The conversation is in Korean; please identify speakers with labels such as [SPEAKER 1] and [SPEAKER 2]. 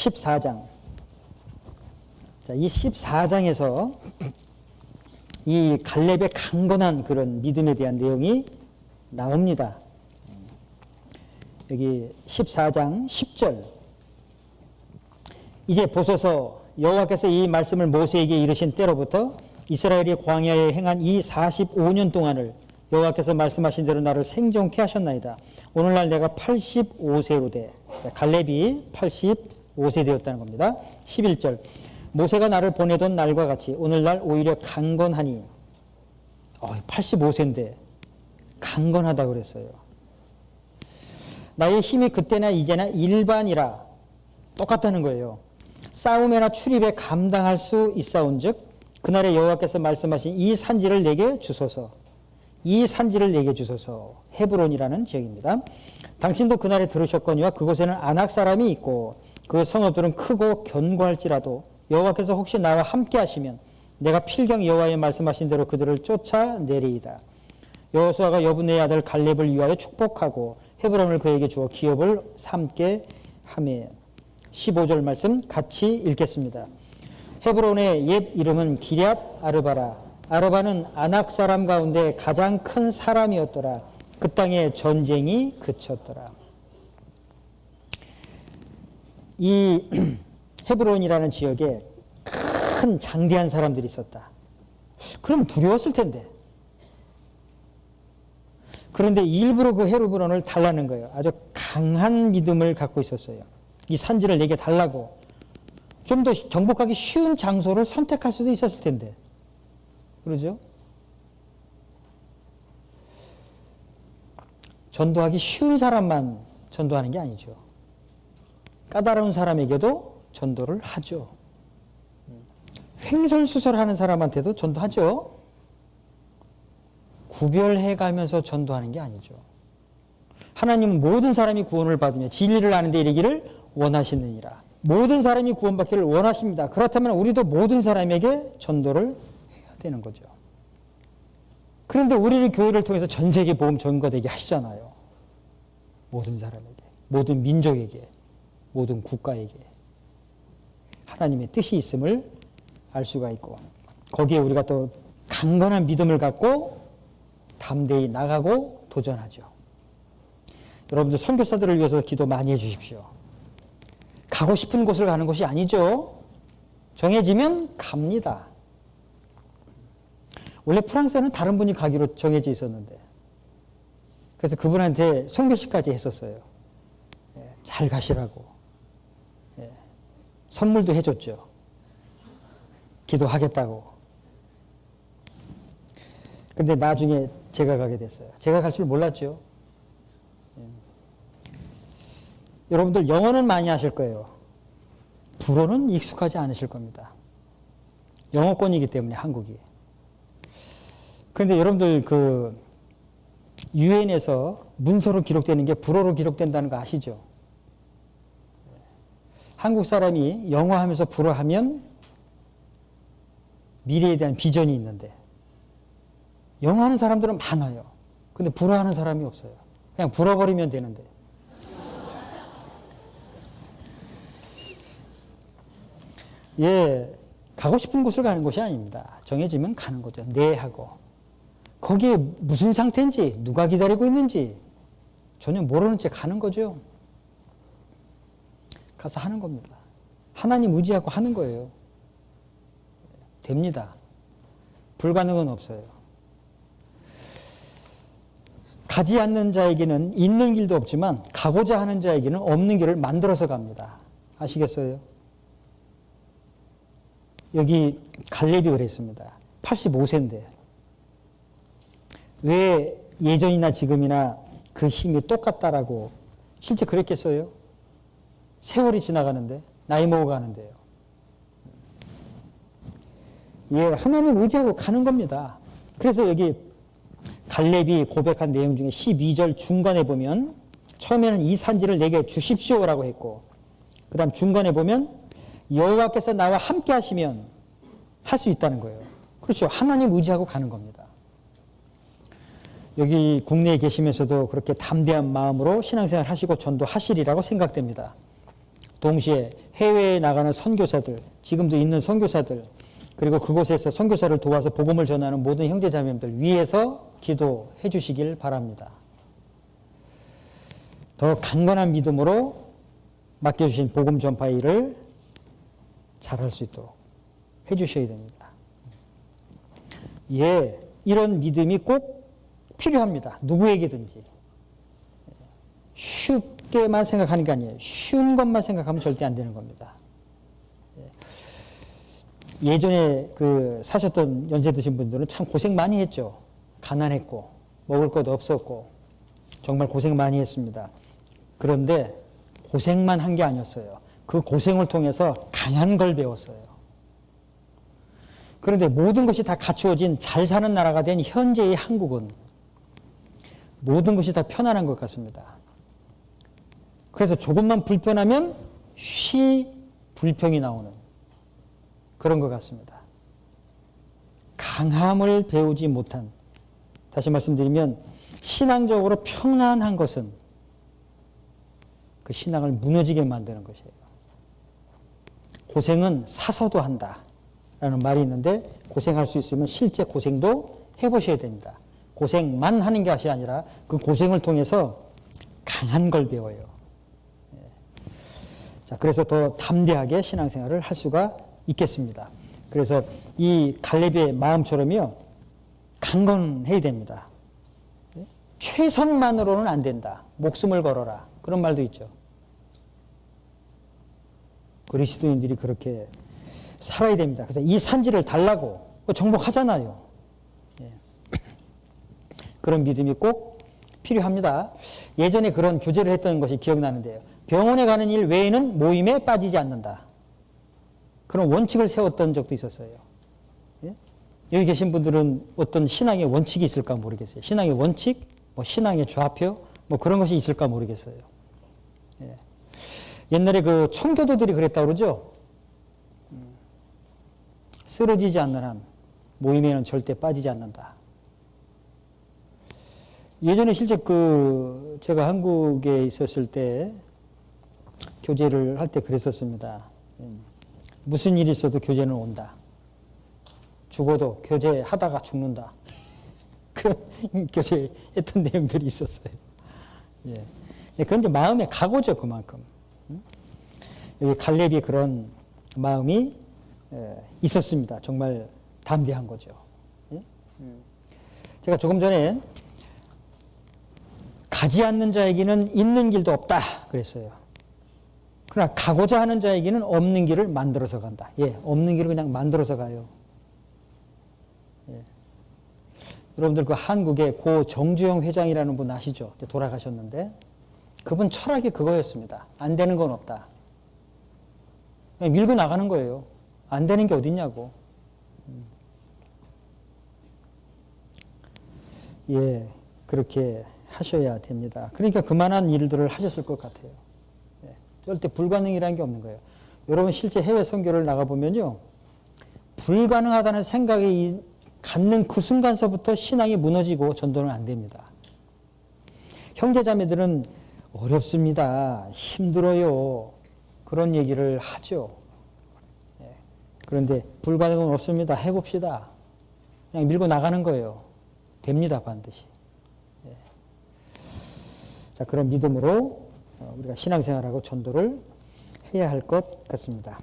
[SPEAKER 1] 14장. 자, 이 14장에서 이 갈렙의 강건한 그런 믿음에 대한 내용이 나옵니다. 여기 14장 10절. 이제 보소서 여호와께서 이 말씀을 모세에게 이르신 때로부터 이스라엘이 광야에 행한 이 45년 동안을 여호와께서 말씀하신 대로 나를 생존케 하셨나이다. 오늘날 내가 85세로 돼. 갈렙이 85세 되었다는 겁니다. 11절. 모세가 나를 보내던 날과 같이 오늘날 오히려 강건하니. 85세인데 강건하다 그랬어요. 나의 힘이 그때나 이제나 일반이라. 똑같다는 거예요. 싸움에나 출입에 감당할 수 있사온즉 그날에 여호와께서 말씀하신 이 산지를 내게 주소서. 이 산지를 내게 주소서. 헤브론이라는 지역입니다. 당신도 그날에 들으셨거니와 그곳에는 아낙 사람이 있고 그 성읍들은 크고 견고할지라도 여호와께서 혹시 나와 함께 하시면 내가 필경 여호와의 말씀하신 대로 그들을 쫓아내리이다. 여호수아가 여분의 아들 갈렙을 위하여 축복하고 헤브론을 그에게 주어 기업을 삼게 하며. 15절 말씀 같이 읽겠습니다. 헤브론의 옛 이름은 기럇 아르바라. 아르바는 아낙 사람 가운데 가장 큰 사람이었더라. 그 땅에 전쟁이 그쳤더라. 이 헤브론이라는 지역에 큰 장대한 사람들이 있었다. 그럼 두려웠을 텐데. 그런데 일부러 그 헤브론을 달라는 거예요. 아주 강한 믿음을 갖고 있었어요. 이 산지를 내게 달라고. 좀 더 정복하기 쉬운 장소를 선택할 수도 있었을 텐데. 그러죠? 전도하기 쉬운 사람만 전도하는 게 아니죠. 까다로운 사람에게도 전도를 하죠. 횡설수설하는 사람한테도 전도하죠. 구별해 가면서 전도하는 게 아니죠. 하나님은 모든 사람이 구원을 받으며 진리를 아는 데 이르기를 원하시느니라. 모든 사람이 구원받기를 원하십니다. 그렇다면 우리도 모든 사람에게 전도를 해야 되는 거죠. 그런데 우리를 교회를 통해서 전 세계 복음 전거되게 하시잖아요. 모든 사람에게, 모든 민족에게, 모든 국가에게 하나님의 뜻이 있음을 알 수가 있고, 거기에 우리가 또 강건한 믿음을 갖고 담대히 나가고 도전하죠. 여러분들 선교사들을 위해서 기도 많이 해주십시오. 가고 싶은 곳을 가는 것이 아니죠. 정해지면 갑니다. 원래 프랑스에는 다른 분이 가기로 정해져 있었는데, 그래서 그분한테 송교식까지 했었어요. 잘 가시라고. 선물도 해줬죠. 기도하겠다고. 근데 나중에 제가 가게 됐어요. 제가 갈 줄 몰랐죠. 여러분들 영어는 많이 하실 거예요. 불어는 익숙하지 않으실 겁니다. 영어권이기 때문에 한국이. 그런데 여러분들 그 유엔에서 문서로 기록되는 게 불어로 기록된다는 거 아시죠? 한국 사람이 영어 하면서 불어 하면 미래에 대한 비전이 있는데, 영어 하는 사람들은 많아요. 근데 불어 하는 사람이 없어요. 그냥 불어버리면 되는데. 가고 싶은 곳을 가는 것이 아닙니다. 정해지면 가는 거죠. 네 하고. 거기에 무슨 상태인지, 누가 기다리고 있는지 전혀 모르는 채 가는 거죠. 가서 하는 겁니다. 하나님 의지하고 하는 거예요. 됩니다. 불가능은 없어요. 가지 않는 자에게는 있는 길도 없지만 가고자 하는 자에게는 없는 길을 만들어서 갑니다. 아시겠어요? 여기 갈렙이 그랬습니다. 85세인데 왜 예전이나 지금이나 그 힘이 똑같다라고 실제 그랬겠어요? 세월이 지나가는데, 나이 먹어가는데요. 하나님 의지하고 가는 겁니다. 그래서 여기 갈렙이 고백한 내용 중에 12절 중간에 보면, 처음에는 이 산지를 내게 주십시오라고 했고, 그 다음 중간에 보면 여호와께서 나와 함께 하시면 할 수 있다는 거예요. 그렇죠. 하나님 의지하고 가는 겁니다. 여기 국내에 계시면서도 그렇게 담대한 마음으로 신앙생활 하시고 전도하시리라고 생각됩니다. 동시에 해외에 나가는 선교사들, 지금도 있는 선교사들, 그리고 그곳에서 선교사를 도와서 복음을 전하는 모든 형제자매들 위해서 기도해 주시길 바랍니다. 더 강건한 믿음으로 맡겨주신 복음 전파 일을 잘할 수 있도록 해 주셔야 됩니다. 예, 이런 믿음이 꼭 필요합니다. 누구에게든지. 쉽게만 생각하는 게 아니에요. 쉬운 것만 생각하면 절대 안 되는 겁니다. 예전에 사셨던 연세 드신 분들은 참 고생 많이 했죠. 가난했고, 먹을 것도 없었고, 정말 고생 많이 했습니다. 그런데 고생만 한 게 아니었어요. 그 고생을 통해서 강한 걸 배웠어요. 그런데 모든 것이 다 갖추어진 잘 사는 나라가 된 현재의 한국은 모든 것이 다 편안한 것 같습니다. 그래서 조금만 불편하면 불평이 나오는 그런 것 같습니다. 강함을 배우지 못한, 다시 말씀드리면 신앙적으로 평안한 것은 그 신앙을 무너지게 만드는 것이에요. 고생은 사서도 한다 라는 말이 있는데, 고생할 수 있으면 실제 고생도 해보셔야 됩니다. 고생만 하는 것이 아니라 그 고생을 통해서 강한 걸 배워요. 자, 그래서 더 담대하게 신앙생활을 할 수가 있겠습니다. 그래서 이 갈렙의 마음처럼요, 강건해야 됩니다. 최선만으로는 안 된다. 목숨을 걸어라. 그런 말도 있죠. 그리스도인들이 그렇게 살아야 됩니다. 그래서 이 산지를 달라고 정복하잖아요. 그런 믿음이 꼭 필요합니다. 예전에 그런 교제를 했던 것이 기억나는데요. 병원에 가는 일 외에는 모임에 빠지지 않는다. 그런 원칙을 세웠던 적도 있었어요. 여기 계신 분들은 어떤 신앙의 원칙이 있을까 모르겠어요. 신앙의 원칙, 신앙의 좌표, 그런 것이 있을까 모르겠어요. 옛날에 그 청교도들이 그랬다고 그러죠. 쓰러지지 않는 한 모임에는 절대 빠지지 않는다. 예전에 실제 제가 한국에 있었을 때 교제를 할 때 그랬었습니다. 무슨 일이 있어도 교제는 온다. 죽어도 교제하다가 죽는다. 그런 교제했던 내용들이 있었어요. 예. 그건 이제 마음의 각오죠, 그만큼. 여기 갈렙이 그런 마음이 있었습니다. 정말 담대한 거죠. 예? 제가 조금 전에 가지 않는 자에게는 있는 길도 없다 그랬어요. 그러나 가고자 하는 자에게는 없는 길을 만들어서 간다. 예, 없는 길을 그냥 만들어서 가요. 예. 여러분들 그 한국의 고 정주영 회장이라는 분 아시죠? 돌아가셨는데 그분 철학이 그거였습니다. 안 되는 건 없다. 그냥 밀고 나가는 거예요. 안 되는 게 어딨냐고. 예, 그렇게 하셔야 됩니다. 그러니까 그만한 일들을 하셨을 것 같아요. 예, 절대 불가능이라는 게 없는 거예요. 여러분 실제 해외 선교를 나가보면요. 불가능하다는 생각이 갖는 그 순간서부터 신앙이 무너지고 전도는 안 됩니다. 형제자매들은 어렵습니다. 힘들어요. 그런 얘기를 하죠. 예, 그런데 불가능은 없습니다. 해봅시다. 그냥 밀고 나가는 거예요. 됩니다. 반드시. 자, 그런 믿음으로 우리가 신앙생활하고 전도를 해야 할 것 같습니다.